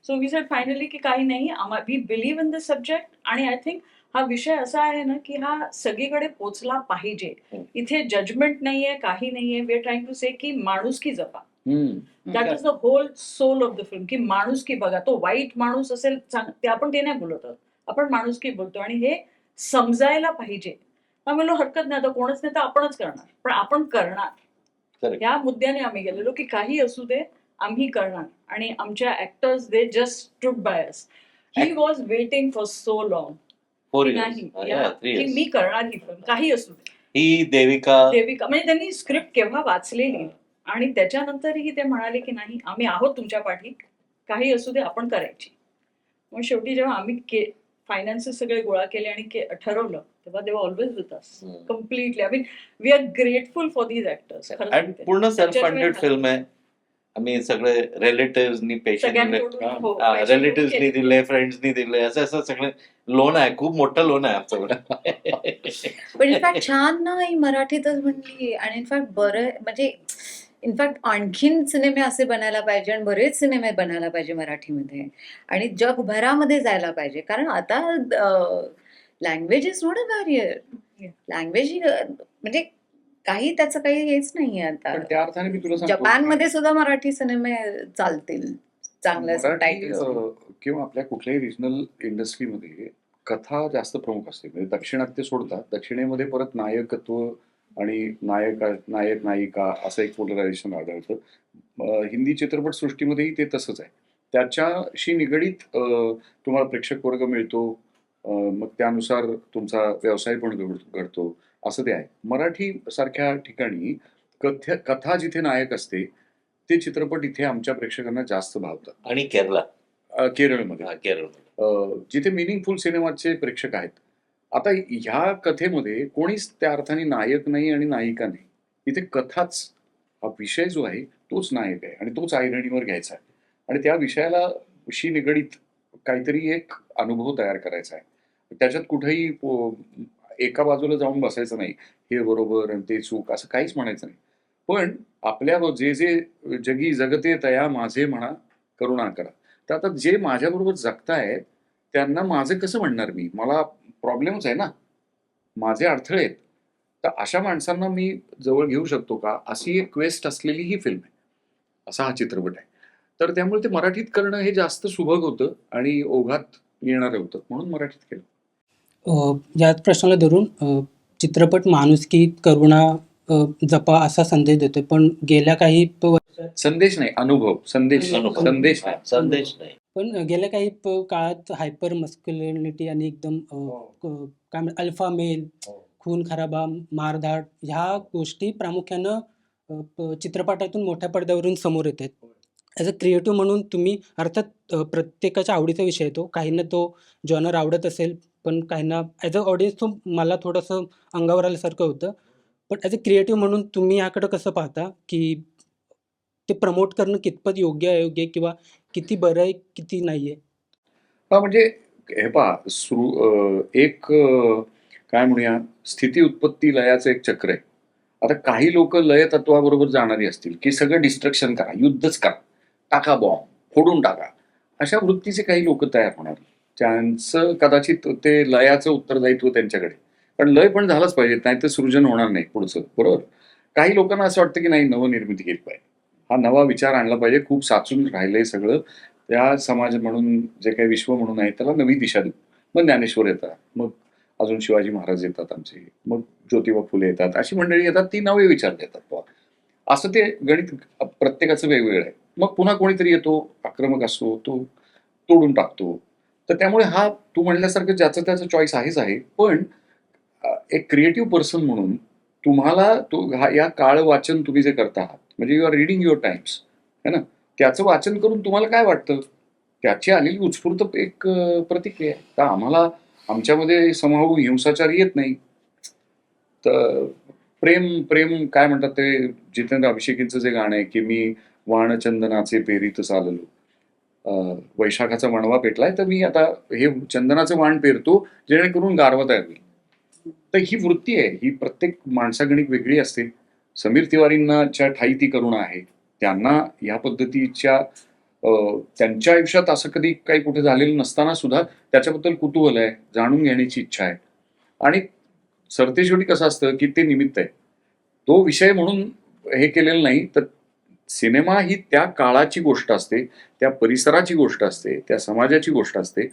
सो वी सेड फायनली की काही नाही, we believe in the subject. आणि आय थिंक हा विषय असा आहे ना की हा सगळीकडे पोचला पाहिजे. इथे जजमेंट नाहीये, काही नाहीये. We are trying to say की माणुसकी जपा. That is the whole soul of the film, की माणुसकी बघा. तो वाईट माणूस असेल ते आपण ते नाही बोलत आहोत, आपण माणुसकी बोलतो. आणि हे समजायला पाहिजे. आम्ही म्हणलो हरकत नाही, आता कोणच नाही तर आपणच करणार, पण आपण करणार. Correct. या मुद्द्याने आम्ही गेलेलो की काही असू दे, आम्ही करणार. आणि आमच्या actors they just stood by us. He was waiting for so long 4 नाही years. या, Yeah, 3 की years. मी करणार ही फिल्म, काही असू दे. ही देविका देविका म्हणजे त्यांनी स्क्रिप्ट केव्हा वाचलेली आणि त्याच्यानंतरही ते म्हणाले की नाही, आम्ही आहोत तुमच्या पाठी, काही असू दे, आपण करायची. मग शेवटी जेव्हा आम्ही फायनान्सेस सगळे गोळा केले आणि ठरवलं, तेव्हा they were always with us completely. I mean we are grateful for these actors. आणि पूर्ण सेल्फ फंडेड फिल्म आहे. आम्ही सगळे रिलेटिव्हनी रिलेटिव्हनी दिले, फ्रेंड्सनी दिले, असं सगळे लोन आहे, खूप मोठं लोन आहे आमचं. पण इनफॅक्ट छान ना ही मराठीतच म्हणली. आणि इनफॅक्ट बरं म्हणजे इनफॅक्ट आणखीन सिनेमे असे बनायला पाहिजे आणि बरेच सिनेमे बनायला पाहिजे मराठीमध्ये आणि जगभरामध्ये जायला पाहिजे. कारण आता language is not a barrier. Language ही म्हणजे काही त्याचं काही हेच नाहीये आता. पण त्या अर्थाने मी तुला सांगतो जपानमध्ये सुद्धा मराठी सिनेमे चालतील चांगल्या मराठी, टायटल्स. किंवा आपल्या कुठल्याही रिजनल इंडस्ट्रीमध्ये कथा जास्त प्रमुख असते. म्हणजे दक्षिणात्य सोडतात, दक्षिणेमध्ये परत नायकत्व आणि नायक नायिका असं एक पोलरायझेशन आढळतं. हिंदी चित्रपट सृष्टीमध्येही ते तसंच आहे. त्याच्याशी निगडीत तुम्हाला प्रेक्षक वर्ग मिळतो, मग त्यानुसार तुमचा व्यवसाय पण घडतो, असं ते आहे. मराठी सारख्या ठिकाणी कथा जिथे नायक असते ते चित्रपट इथे आमच्या प्रेक्षकांना जास्त भावतात. आणि केरला, केरळमध्ये केरळ जिथे मिनिंगफुल सिनेमाचे प्रेक्षक आहेत. आता ह्या कथेमध्ये कोणीच त्या अर्थाने नायक नाही आणि नायिका नाही. इथे कथाच, हा विषय जो आहे तोच नायक आहे आणि तोच ऐरणीवर घ्यायचा आहे आणि त्या विषयाला शी निगडीत काहीतरी एक अनुभव तयार करायचा आहे. त्याच्यात कुठेही एका बाजूला जाऊन बसायचं नाही, हे बरोबर आणि ते चूक, असं काहीच म्हणायचं नाही. पण आपल्या जे जे जगी जगते तया माझे म्हणा करुणा करा. तर आता जे माझ्याबरोबर जगतायत त्यांना माझं कसं म्हणणार मी? मला प्रॉब्लेमच आहे ना, माझे अडथळे आहेत. तर अशा माणसांना मी जवळ घेऊ शकतो का, अशी एक क्वेस्ट असलेली ही फिल्म आहे. असा हा चित्रपट आहे. तर त्यामुळे ते मराठीत करणं हे जास्त सुभग होतं आणि ओघात येणारं होतं, म्हणून मराठीत केलं. याच प्रश्नाला धरून चित्रपट माणुसकी, करुणा जपा असा संदेश देतोय. पण गेल्या काही वर्षात संदेश नाही, अनुभव. संदेश अनुभव. संदेश नाही. संदेश नाही. पण गेल्या काही काळात हायपर मस्क्युलिनिटी आणि एकदम काय म्हणतात अल्फा मेल, खून खराबा, मारधाड ह्या गोष्टी प्रामुख्यानं चित्रपटातून मोठ्या पडद्यावरून समोर येत आहेत. ॲज अ क्रिएटिव्ह म्हणून तुम्ही अर्थात प्रत्येकाच्या आवडीचा विषय येतो. काहींना तो जॉनर आवडत असेल, पण काहींना ॲज अ ऑडियन्स तो मला थोडंसं अंगावर आल्यासारखं होतं. पण ॲज अ क्रिएटिव्ह म्हणून तुम्ही याकडं कसं पाहता, की ते प्रमोट करणं कितपत योग्य अयोग्य आहे किंवा किती बरं आहे, किती नाही आहे? हा म्हणजे हे पहा, एक काय म्हणूया, स्थिती उत्पत्ती लयाचं एक चक्र आहे. आता काही लोक लय तत्वाबरोबर जाणारी असतील, की सगळं डिस्ट्रक्शन करा, युद्धच करा, टाका बॉम्ब, फोडून टाका, अशा वृत्तीचे काही लोक तयार होणार. त्यांचं कदाचित ते लयाचं उत्तरदायित्व त्यांच्याकडे, पण लय पण झालंच पाहिजे, नाही तर सृजन होणार नाही पुढचं, बरोबर. काही लोकांना असं वाटतं की नाही, नवनिर्मिती केली पाहिजे, हा नवा विचार आणला पाहिजे, खूप साचून राहिलंय सगळं, त्या समाज म्हणून जे काही विश्व म्हणून आहे त्याला नवी दिशा देऊ. मग ज्ञानेश्वर येतात, मग अजून शिवाजी महाराज येतात आमचे, मग ज्योतिबा फुले येतात, अशी मंडळी येतात, ती नवे विचार देतात. असं ते गणित प्रत्येकाचं वेगवेगळं आहे. मग पुन्हा कोणीतरी येतो, आक्रमक असतो, तो तोडून टाकतो. तर त्यामुळे हा तू म्हणल्यासारखं ज्याचं त्याचं चॉईस आहेच आहे. पण एक क्रिएटिव्ह पर्सन म्हणून तुम्हाला या काळ वाचन तुम्ही जे करता आहात, म्हणजे you are reading your times, है ना, त्याचं वाचन करून तुम्हाला काय वाटतं, त्याची आलेली उत्स्फूर्त एक प्रतिक्रिया आहे. तर आम्हाला आमच्यामध्ये समहाऊ हिंसाचार येत नाही. तर प्रेम काय म्हणतात ते जितेंद्र अभिषेकींचं जे गाणं आहे, की मी वाणचंदनाचे पेरीत चाललो, वैशाखाचा वणवा पेटलाय, तर मी आता हे चंदनाचं वाण पेरतो जेणेकरून गारवा तयार होईल. तर ही वृत्ती आहे, ही प्रत्येक माणसागणिक वेगळी असते. समीर तिवारींनाच्या ठाई ती करुणा आहे, त्यांना ह्या पद्धतीच्या त्यांच्या आयुष्यात असं कधी काही कुठे झालेलं नसताना सुद्धा त्याच्याबद्दल कुतूहल आहे, जाणून घेण्याची इच्छा आहे. आणि सरतेशेवटी कसं असतं की ते निमित्त आहे. तो विषय म्हणून हे केलेलं नाही, तर सिनेमा ही त्या काळाची गोष्ट असते, त्या परिसराची गोष्ट असते, त्या समाजाची गोष्ट असते,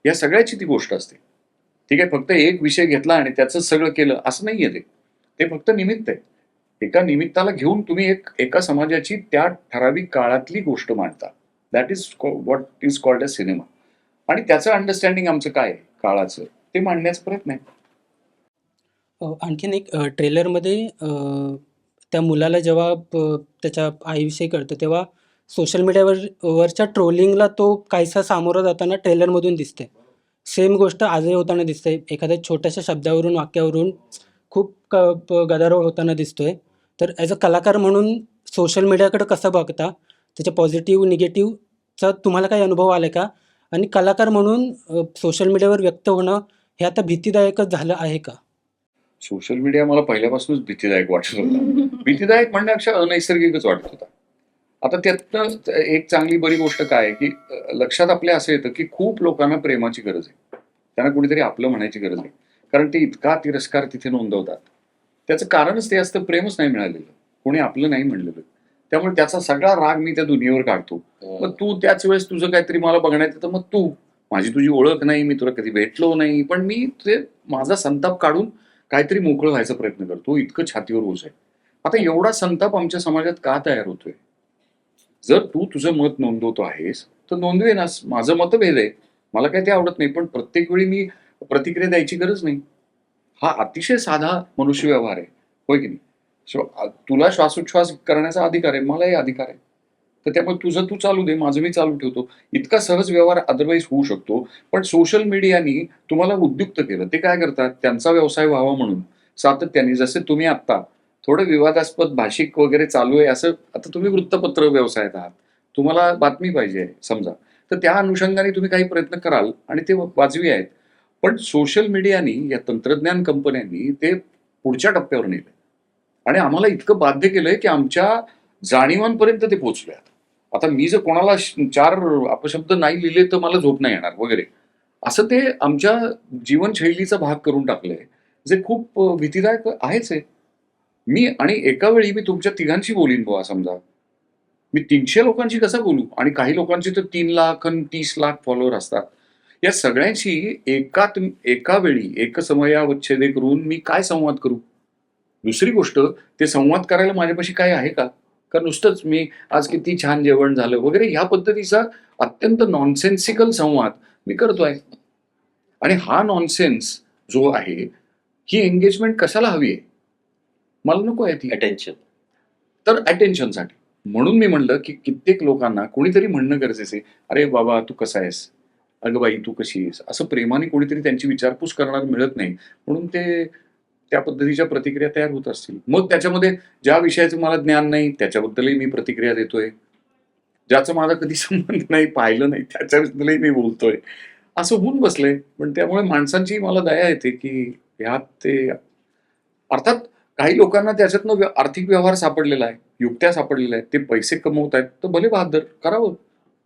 या सगळ्याची ती गोष्ट असते. ठीक आहे, फक्त एक विषय घेतला आणि त्याचं सगळं केलं असं नाहीये ते. ते फक्त निमित्त आहे. एका निमित्ताला घेऊन तुम्ही एका समाजाची त्या ठराविक काळातली गोष्ट मांडता. That is what is called a cinema. आणि त्याचं अंडरस्टँडिंग आमचं काय आहे काळाचं, ते मांडण्याचा प्रयत्न आहे. आणखीन एक ट्रेलरमध्ये त्या मुलाला जेव्हा त्याच्या आईविषयी कळतं तेव्हा सोशल वरच्या ट्रोलिंगला तो काहीसा सामोरं जाताना ट्रेलरमधून दिसते. सेम गोष्ट आजही होताना दिसते. एखाद्या छोट्याशा शब्दावरून, वाक्यावरून खूप गदारोळ होताना दिसतोय. तर ॲज अ कलाकार म्हणून सोशल मीडियाकडे कसं बघता? त्याच्या पॉझिटिव्ह, निगेटिव्हचा तुम्हाला काही अनुभव आला का? आणि कलाकार म्हणून सोशल मीडियावर व्यक्त होणं हे आता भीतीदायकच झालं आहे का? सोशल मीडिया मला पहिल्यापासूनच भीतीदायक वाटत होता. भीतीदायक म्हणण्यापेक्षा अनैसर्गिकच वाटत होता. आता त्यातनं एक चांगली बरी गोष्ट काय आहे, की लक्षात आपल्या असं येतं की खूप लोकांना प्रेमाची गरज आहे. त्यांना कुणीतरी आपलं म्हणायची गरज आहे. कारण ते इतका तिरस्कार तिथे नोंदवतात. त्याचं कारणच ते असतं, प्रेमच नाही मिळालेलं, कोणी आपलं नाही म्हणलेलं. त्यामुळे त्याचा सगळा राग मी त्या दुनियेवर काढतो. मग तू त्याच वेळेस तुझं काहीतरी मला बघण्यात येतं, मग तू माझी तुझी ओळख नाही, मी तुला कधी भेटलो नाही, पण मी ते माझा संताप काढून काहीतरी मोकळं व्हायचा प्रयत्न करतो. इतकं छातीवर ओझ आहे. आता एवढा संताप आमच्या समाजात का तयार होतोय? जर तू तुझं मत नोंदवतो आहेस तर नोंदवेनास. माझं मतभेद आहे, मला काही ते आवडत नाही, पण प्रत्येक वेळी मी प्रतिक्रिया द्यायची गरज नाही. हा अतिशय साधा मनुष्य व्यवहार आहे, होय की नाही? तुला श्वासोच्छ्वास करण्याचा अधिकार आहे, मलाही अधिकार आहे. तर त्यामुळे तुझं तू चालू दे, माझं मी चालू ठेवतो. इतका सहज व्यवहार अदरवाईज होऊ शकतो. पण सोशल मीडियानी तुम्हाला उद्युक्त केलं. ते काय करतात, त्यांचा व्यवसाय व्हावा म्हणून सातत्याने, जसे तुम्ही आत्ता थोडं विवादास्पद भाषिक वगैरे चालू आहे, असं आता तुम्ही वृत्तपत्र व्यवसायात आहात, तुम्हाला बातमी पाहिजे समजा, तर त्या अनुषंगाने तुम्ही काही प्रयत्न कराल आणि ते वाजवी आहेत. पण सोशल मीडियानी, या तंत्रज्ञान कंपन्यांनी ते पुढच्या टप्प्यावर नेलं आणि आम्हाला इतकं बाध्य केलंय की आमच्या जाणीवांपर्यंत ते पोहोचले. आता मी जर कोणाला 4 अपशब्द नाही लिहिले तर मला झोप नाही येणार वगैरे, असं ते आमच्या जीवनशैलीचा भाग करून टाकलंय, जे खूप भीतीदायक आहेच आहे. मी आणि एका वेळी मी तुमच्या तिघांशी बोलीन बुवा समजा, मी 300 लोकांशी कसं बोलू? आणि काही लोकांचे तर 3 लाख आणि 30 लाख फॉलोअर असतात. या सगळ्यांशी एका वेळी एकसमयावच्छेदे करून मी काय संवाद करू? दुसरी गोष्ट, ते संवाद करायला माझ्यापाशी काय आहे का? का नुसतंच मी आज किती छान जेवण झालं वगैरे ह्या पद्धतीचा अत्यंत नॉनसेन्सिकल संवाद मी करतोय. आणि हा नॉनसेन्स जो आहे, ही एंगेजमेंट कशाला हवी आहे? मला नको आहे ती. अटेन्शन. तर अटेन्शनसाठी. म्हणून मी म्हणलं की कित्येक लोकांना कोणीतरी म्हणणं गरजेचं आहे, अरे बाबा तू कसा आहेस, अगं बाई तू कशी आहेस, असं प्रेमाने कोणीतरी त्यांची विचारपूस करणार मिळत नाही. म्हणून ते त्या पद्धतीच्या प्रतिक्रिया तयार होत असतील. मग त्याच्यामध्ये ज्या विषयाचं मला ज्ञान नाही त्याच्याबद्दलही मी प्रतिक्रिया देतोय, ज्याचा माझा कधी संबंध नाही, पाहिलं नाही, त्याच्याबद्दलही मी बोलतोय. असं होऊन बसलंय. पण त्यामुळे माणसांची मला दया येते की ह्यात ते, अर्थात काही लोकांना त्याच्यातनं आर्थिक व्यवहार सापडलेला आहे, युक्त्या सापडलेल्या आहेत, ते पैसे कमवत आहेत, तर भले बहादर करावं.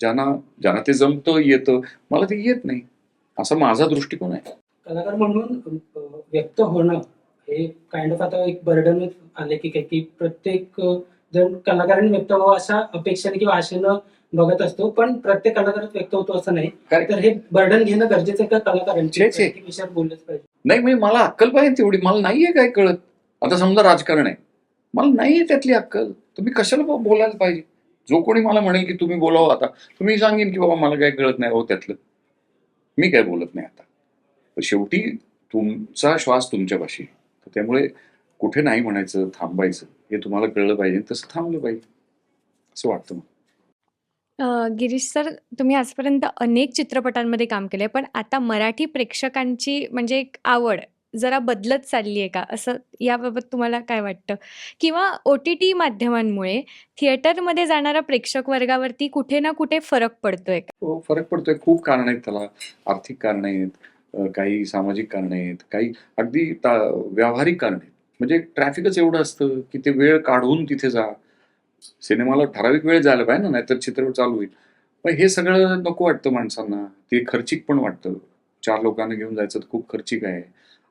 ज्यांना ते जमतं, येतं, मला ते येत नाही, असा माझा दृष्टिकोन आहे. कलाकार म्हणून व्यक्त होणं हे काइंड ऑफ आता एक बर्डनच आले की काय, की प्रत्येक जण कलाकारांनी व्यक्त व्हावं अशा अपेक्षेने किंवा आशेनं बघत असतो, पण प्रत्येक कलाकारच व्यक्त होतो असं नाही. काय? तर हे बर्डन घेणं गरजेचं आहे का कलाकारांची? छे, छे. प्रत्येक विषयात बोललंच पाहिजे. नाही म्हणजे मला अक्कल पाहिजे तेवढी, मला नाहीये काय कळत. आता समजा राजकारण आहे, मला नाहीये त्यातली अक्कल, तुम्ही कशाला बोलायला पाहिजे? जो कोणी मला म्हणेल की तुम्ही बोलावं, आता तुम्ही सांगेन की बाबा मला काय कळत नाही हो त्यातलं, मी काय बोलत नाही आता. तर शेवटी तुमचा श्वास तुमच्यापाशी आहे. तर त्यामुळे कुठे नाही म्हणायचं, थांबायचं, हे तुम्हाला कळलं पाहिजे, तसं थांबलं पाहिजे, असं वाटतं मला. गिरीश सर, तुम्ही आजपर्यंत अनेक चित्रपटांमध्ये काम केलंय, पण आता मराठी प्रेक्षकांची म्हणजे एक आवड जरा बदलत चालली आहे का? असं याबाबत तुम्हाला काय वाटतं? किंवा ओ-टी-टी माध्यमांमुळे थिएटरमध्ये जाणाऱ्या प्रेक्षक वर्गावरती कुठे ना कुठे फरक पडतोय का? हो, फरक पडतोय. खूप कारणं आहेत त्याला. आर्थिक कारणं आहेत, काही सामाजिक कारणं आहेत, काही अगदी व्यावहारिक कारणं आहेत. म्हणजे ट्रॅफिकच एवढं असतं की ते वेळ काढून तिथे जा, सिनेमाला ठराविक वेळ जायला पाहिजे ना, नाहीतर चित्रपट चालू होईल. पण हे सगळं नको वाटतं माणसांना. ते खर्चिक पण वाटतं. 4 लोकांना घेऊन जायचं तर खूप खर्चिक आहे.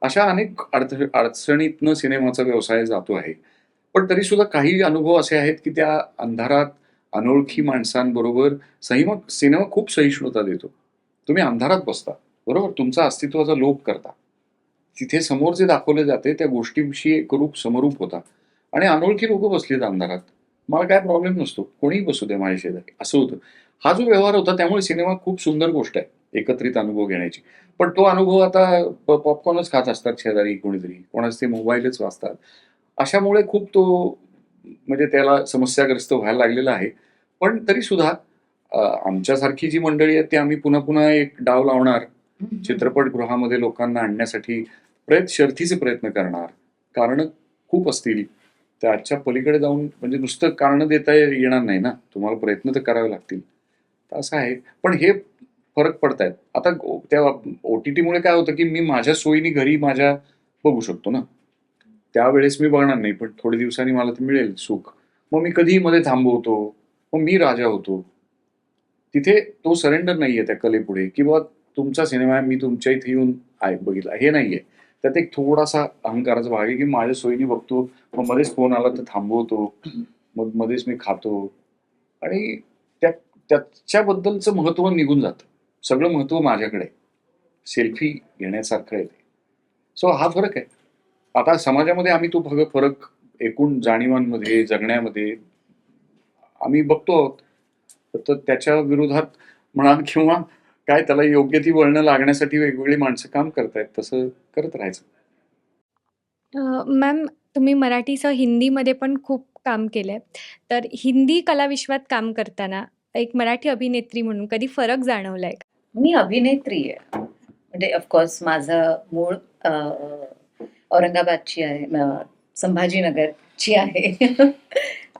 अशा अनेक अडचणीतनं सिनेमाचा व्यवसाय जातो आहे. पण तरीसुद्धा काही अनुभव असे आहेत, की त्या अंधारात अनोळखी माणसांबरोबर सिनेमा खूप सहिष्णुता देतो. तुम्ही अंधारात बसता, बरोबर? तुमचा अस्तित्वाचा लोप करता. तिथे समोर जे दाखवले जाते त्या गोष्टीविषयी एक रूप समरूप होता आणि अनोळखी लोकं बसलीत अंधारात. मला काय प्रॉब्लेम नसतो. कोणीही बसू दे माझ्या शेजारी, असं होतं. हा जो व्यवहार होता त्यामुळे सिनेमा खूप सुंदर गोष्ट आहे, एकत्रित अनुभव घेण्याची. पण तो अनुभव आता पॉपकॉर्नच खात असतात शेजारी कोणीतरी, कोणाचे ते मोबाईलच वाजतात. अशामुळे खूप तो म्हणजे त्याला समस्याग्रस्त व्हायला लागलेला आहे. पण तरीसुद्धा आमच्यासारखी जी मंडळी आहेत ती आम्ही पुन्हा पुन्हा एक डाव लावणार. चित्रपटगृहामध्ये लोकांना आणण्यासाठी शर्थीचे प्रयत्न करणार. कारणं खूप असतील. त्याच्या पलीकडे जाऊन म्हणजे नुसतं कारणं देता येणार नाही ना. तुम्हाला प्रयत्न तर करावे लागतील. तर असं आहे. पण हे फरक पडतायत. आता त्या OTTमुळे काय होतं, की मी माझ्या सोयीने घरी माझ्या बघू शकतो ना. त्यावेळेस मी बघणार नाही, पण थोड्या दिवसांनी मला ते मिळेल सुख. मग मी कधीही मध्ये थांबवतो. मग मी राजा होतो. तिथे तो सरेंडर नाहीये त्या कलेपुढे, की बाबा तुमचा सिनेमा आहे, मी तुमच्या इथे येऊन बघितला. हे नाहीये. त्यात एक थोडासा अहंकाराचा भाग आहे, की माझ्या सोयीने बघतो. मग मध्येच फोन आला तर थांबवतो. मग मध्येच मी खातो आणि त्याच्याबद्दलचं महत्त्व निघून जातं. सगळं महत्त्व माझ्याकडे आहे. सेल्फी घेण्यासारखं आहे ते. सो हा फरक आहे. आता समाजामध्ये आम्ही तो फरक एकूण जाणीवांमध्ये, जगण्यामध्ये आम्ही बघतो आहोत. तर त्याच्या विरोधात म्हणा किंवा काय त्याला योग्य ती वळणं लागण्यासाठी वेगवेगळी माणसं काम करतायत. तसं करत राहायचं. मॅम, तुम्ही मराठीसह हिंदीमध्ये पण खूप काम केलंय. तर हिंदी कलाविश्वात काम करताना एक मराठी अभिनेत्री म्हणून कधी फरक जाणवलाय का? मी अभिनेत्री आहे. म्हणजे ऑफकोर्स माझं मूळ औरंगाबादची आहे, संभाजीनगरची आहे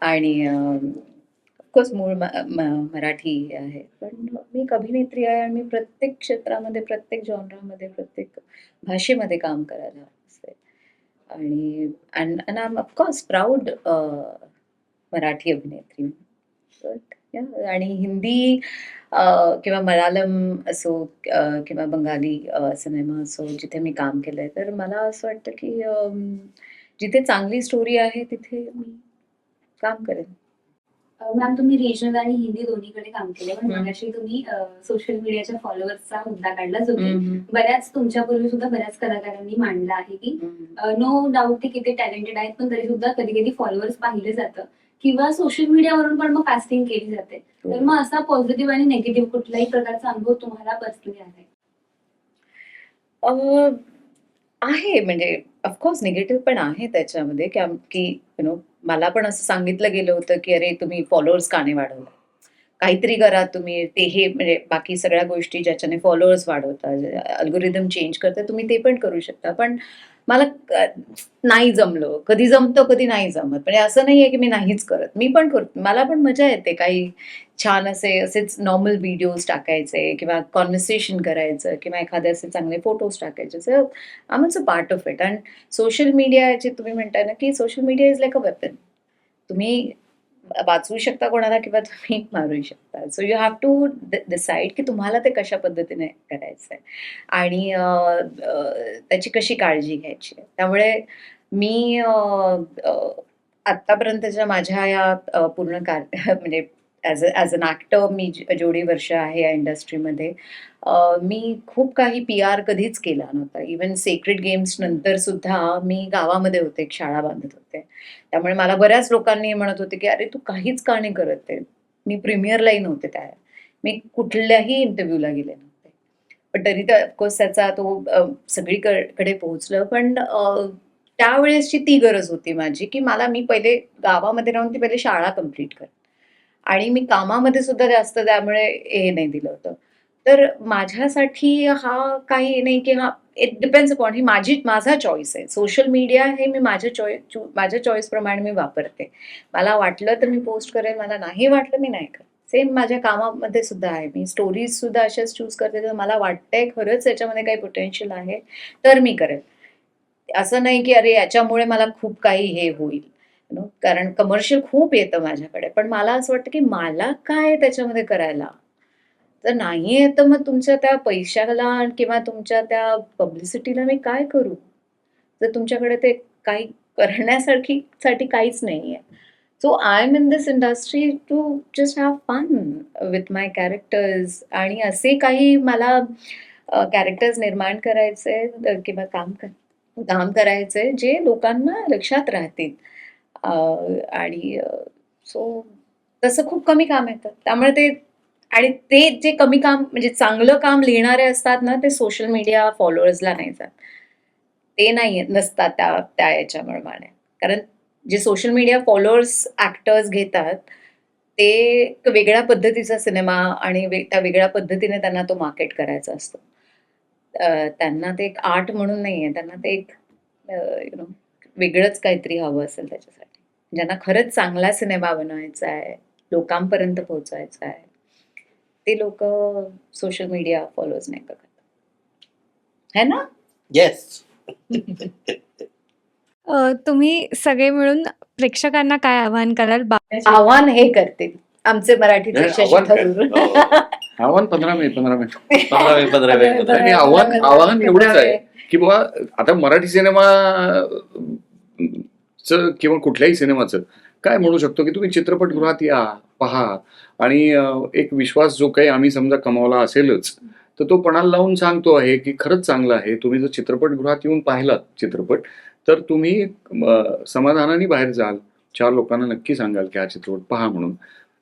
आणि ऑफकोर्स मूळ मराठी आहे. पण मी एक अभिनेत्री आहे आणि मी प्रत्येक क्षेत्रामध्ये, प्रत्येक जॉनरामध्ये, प्रत्येक भाषेमध्ये काम करायला असते. आणि and I am of course proud Marathi अभिनेत्री. आणि हिंदी किंवा मल्याळम असो किंवा बंगाली सिनेमा असो जिथे मी काम केलंय, तर मला असं वाटतं की जिथे चांगली स्टोरी आहे तिथे मी काम करेन. मॅम, तुम्ही रिजनल आणि हिंदी दोन्हीकडे काम केले, पण हम्म. मगाशी तुम्ही सोशल मीडियाच्या फॉलोअर्सचा मुद्दा काढला, जो की बऱ्याच तुमच्यापूर्वी सुद्धा बऱ्याच कलाकारांनी मांडला आहे की नो डाऊट ते किती टॅलेंटेड आहेत, पण तरी सुद्धा कधी कधी फॉलोअर्स पाहिले जातं किंवा सोशल मीडियावरून पण मग कास्टिंग केली जाते. तर मग असा पॉझिटिव्ह आणि निगेटिव्ह कुठल्याही प्रकारचा अनुभव तुम्हाला पर्सनली आहे? आहे म्हणजे ऑफकोर्स निगेटिव्ह पण आहे त्याच्यामध्ये की यु नो मला पण असं सांगितलं गेलं होतं की अरे तुम्ही फॉलोअर्स का नाही वाढवला, काहीतरी करा तुम्ही. ते हे म्हणजे बाकी सगळ्या गोष्टी ज्याच्याने फॉलोअर्स वाढवता, अल्गोरिदम चेंज करता, तुम्ही ते पण करू शकता. पण मला नाही जमलं. कधी जमतं कधी नाही जमत. म्हणजे असं नाहीये की मी नाहीच करत. मी पण करते. मला पण मजा येते काही छान असेच नॉर्मल व्हिडिओज टाकायचे किंवा कॉन्व्हर्सेशन करायचं किंवा एखादे असे चांगले फोटोज टाकायचे. So I am a part of it. And social media जे तुम्ही म्हणताय ना की social media is like a weapon. तुम्ही वाचवू शकता कोणाला किंवा तुम्ही मारू शकता. So you have to decide की तुम्हाला ते कशा पद्धतीने करायचंय आणि त्याची कशी काळजी घ्यायची आहे. त्यामुळे मी आत्तापर्यंतच्या माझ्या या पूर्ण म्हणजे ॲज अन ॲक्टर मी जेवढी वर्ष आहे या इंडस्ट्रीमध्ये, मी खूप काही PR कधीच केला नव्हता. इवन सेक्रेड गेम्स नंतर सुद्धा मी गावामध्ये होते, एक शाळा बांधत होते. त्यामुळे मला बऱ्याच लोकांनी म्हणत होते की अरे तू काहीच का नाही करत आहे. मी प्रीमियरलाही नव्हते त्या, मी कुठल्याही इंटरव्ह्यूला गेले नव्हते. पण तरी तर ऑफकोर्स त्याचा तो सगळीकडे पोहोचलं. पण त्यावेळेसची ती गरज होती माझी की मी पहिले गावामध्ये राहून ती पहिले शाळा कम्प्लीट कर आणि मी कामामध्ये सुद्धा जास्त त्यामुळे हे नाही दिलं होतं. तर माझ्यासाठी हा काही नाही की इट डिपेंड्स अपॉन, ही माझा चॉईस आहे. सोशल मीडिया हे मी माझ्या चॉईसप्रमाणे मी वापरते. मला वाटलं तर मी पोस्ट करेन, मला नाही वाटलं मी नाही करत. सेम माझ्या कामामध्ये सुद्धा आहे. मी स्टोरीज सुद्धा अशाच चूज करते तर मला वाटतंय खरंच याच्यामध्ये काही पोटेन्शियल आहे तर मी करेन. असं नाही की अरे याच्यामुळे मला खूप काही हे होईल. कारण कमर्शियल खूप येतं माझ्याकडे, पण मला असं वाटतं की मला काय आहे त्याच्यामध्ये करायला. तर नाही आहे तर मग तुमच्या त्या पैशाला किंवा तुमच्या त्या पब्लिसिटीला मी काय करू, जर तुमच्याकडे ते काही साठी काहीच नाहीये. So I am in this industry to just have fun with my characters, आणि असे काही मला कॅरेक्टर्स निर्माण करायचे किंवा काम करायचे जे लोकांना लक्षात राहतील. आणि सो तसं खूप कमी काम येतं, त्यामुळे ते, आणि ते जे कमी काम म्हणजे चांगलं काम लिहिणारे असतात ना, ते सोशल मीडिया फॉलोअर्सला नाही जात. ते नाही नसतात त्या त्या याच्याप्रमाणे. कारण जे सोशल मीडिया फॉलोअर्स ऍक्टर्स घेतात ते एक वेगळ्या पद्धतीचा सिनेमा आणि त्या वेगळ्या पद्धतीने त्यांना तो मार्केट करायचा असतो. त्यांना ते एक आर्ट म्हणून नाहीये, त्यांना ते एक वेगळंच काहीतरी हवं असेल त्याच्यासाठी. ज्यांना खरंच चांगला सिनेमा बनवायचा आहे, लोकांपर्यंत पोहोचायचा आहे, ते लोक सोशल मीडिया फॉलोज नाही करत, है ना? येस. तुम्ही सगळे मिळून प्रेक्षकांना काय आवाहन कराल आव्हान हे करतील आमचे मराठीचे नाही, शशी आव्हान काय? थरूर. आव्हान 15 मिनिट 15 मिनिट. नाही, आव्हान एवढंच आहे की बाबा आता मराठी सिनेमा किंवा कुठल्याही सिनेमाचं काय म्हणू शकतो की तुम्ही चित्रपटगृहात या, पहा, आणि एक विश्वास जो काही आम्ही समजा कमावला असेलच, तर तो पणाला लावून सांगतो आहे की खरंच चांगला आहे. तुम्ही जर चित्रपटगृहात येऊन पाहिलात चित्रपट, तर तुम्ही समाधानाने बाहेर जाल. 4 लोकांना नक्की सांगाल की हा चित्रपट पहा म्हणून.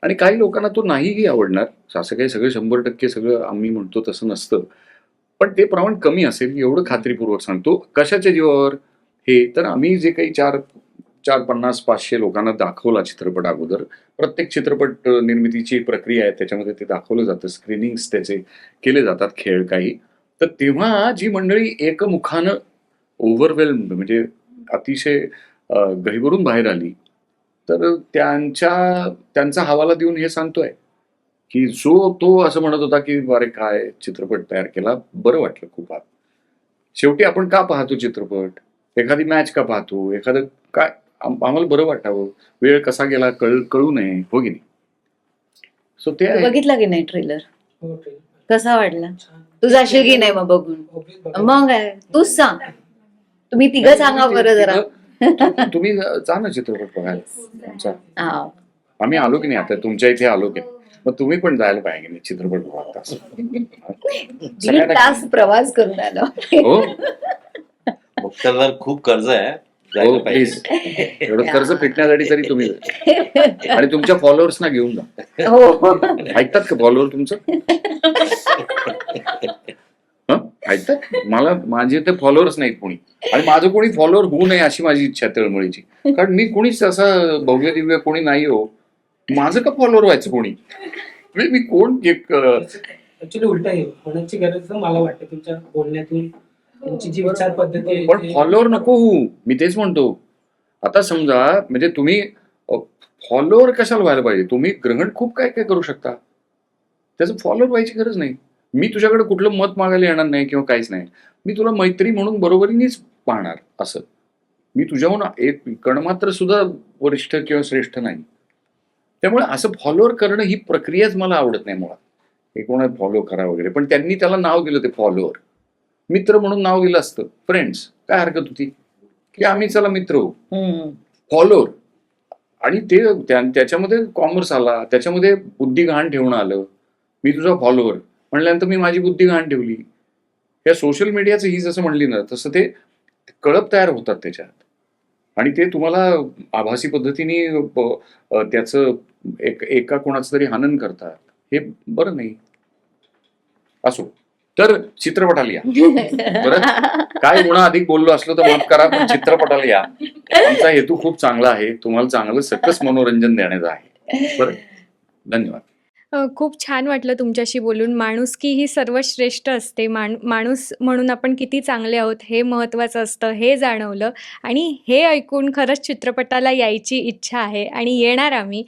आणि काही लोकांना तो नाहीही आवडणार. असं काही सगळं 100% सगळं आम्ही म्हणतो तसं नसतं, पण ते प्रमाण कमी असेल एवढं खात्रीपूर्वक सांगतो. कशाच्या जीवावर हे, तर आम्ही जे काही 450-500 लोकांना दाखवला चित्रपट अगोदर, प्रत्येक चित्रपट निर्मितीची प्रक्रिया आहे, त्याच्यामध्ये ते दाखवलं जातं, स्क्रीनिंग्स त्याचे केले जातात, खेळ काही. तर तेव्हा जी मंडळी एकमुखानं ओव्हरवेल्म्ड म्हणजे अतिशय गहिवरून बाहेर आली, तर त्यांचा हवाला देऊन हे सांगतोय की तो असं म्हणत होता की अरे काय चित्रपट तयार केला, बरं वाटलं खूप. शेवटी आपण का पाहतो चित्रपट, एखादी मॅच का पाहतो, एखादं काय, आम्हाला बरं वाटावं, वेळ कसा गेला कळू नये, हो की नाही. सो ते तू आहे. बघितला की नाही ट्रेलर? हो, ट्रेलर कसा वाटला? छान. तू जाशील की नाही मग बघून? Obvious बघायला. मग काय, तूच सांग. तुम्ही तिघं सांगा बरं जरा. तुम्ही जा ना चित्रपट बघायला. जा. हा. आम्ही आलो की नाही, आता तुमच्या इथे आलो की नाही, मग तुम्ही पण जायला पाहिजे की नाही चित्रपट बघायला असं. 1.5 तास प्रवास करून आलो. हो मुक्ताला खूप कर्ज आहे, हो जायला प्लीज, पाहिजे. एवढं कर्ज फिटण्यासाठी तरी तुम्ही जा. आणि तुमच्या फॉलोअर्सना घेऊन जा. हो. ऐकतात का फॉलोअर तुमचं? ऐकतात? मला माझे ते फॉलोअर्स नाहीत कोणी, आणि माझं कोणी फॉलोअर होऊ नये अशी माझी इच्छा आहे तळमळीची. कारण मी कोणीच असं भव्य दिव्य कोणी नाही हो. माझं का फॉलोअर व्हायचं कोणी? म्हणजे मी कोण ऍक्च्युली उलट आहे, होण्याची गरज मला वाटते तुमच्या बोलण्यातून, तुमची जी विचार पद्धती आहे पण ते- फॉलोअर नको होऊ, मी तेच म्हणतो. आता समजा म्हणजे तुम्ही फॉलोअर कशाला व्हायला पाहिजे? तुम्ही ग्रहण खूप काय काय करू शकता, त्याचं फॉलोअर व्हायची गरज नाही. मी तुझ्याकडे कुठलं मत मागायला येणार नाही किंवा काहीच नाही. मी तुला मैत्री म्हणून बरोबरीनेच पाहणार. असं मी तुझ्याहून एक कणमात्र सुद्धा वरिष्ठ किंवा श्रेष्ठ नाही. त्यामुळे असं फॉलोअर करणं ही प्रक्रियाच मला आवडत नाही मुळात. हे कोणा फॉलो करा वगैरे, पण त्यांनी त्याला नाव दिलं ते फॉलोअर. मित्र म्हणून नाव दिलं असतं, फ्रेंड्स, काय हरकत होती की आम्ही चला मित्र होऊ. फॉलोअर, आणि ते त्याच्यामध्ये कॉमर्स आला, त्याच्यामध्ये बुद्धी गहाण ठेवणं आलं. मी तुझा फॉलोअर म्हणल्यानंतर मी माझी बुद्धी गहाण ठेवली. या सोशल मीडियाचं ही जसं म्हणली ना, तसं ते कळप तयार होतात त्याच्यात, आणि ते तुम्हाला आभासी पद्धतीने त्याचं एका कोणाचं तरी हनन करतात. हे बरं नाही. असो, तर चित्रपटाला या. बरं, काय गुन्हा अधिक बोललो असलो तर माफ करा, पण चित्रपटाला या. आमचा हेतू खूप चांगला आहे, तुम्हाला चांगलं सकस मनोरंजन देण्याचा आहे. बरं, धन्यवाद. खूप छान वाटलं तुमच्याशी बोलून. माणुसकी ही सर्वश्रेष्ठ असते. माणूस म्हणून आपण किती चांगले आहोत हे महत्त्वाचं असतं, हे जाणवलं. आणि हे ऐकून खरंच चित्रपटाला यायची इच्छा आहे आणि येणार आम्ही.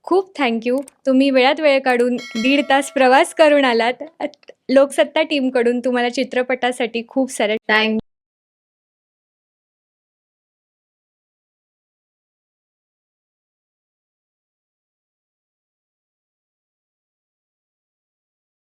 खूप थँक्यू. तुम्ही वेळात वेळ काढून 1.5 तास प्रवास करून आलात. लोकसत्ता टीमकडून तुम्हाला चित्रपटासाठी खूप साऱ्या थँक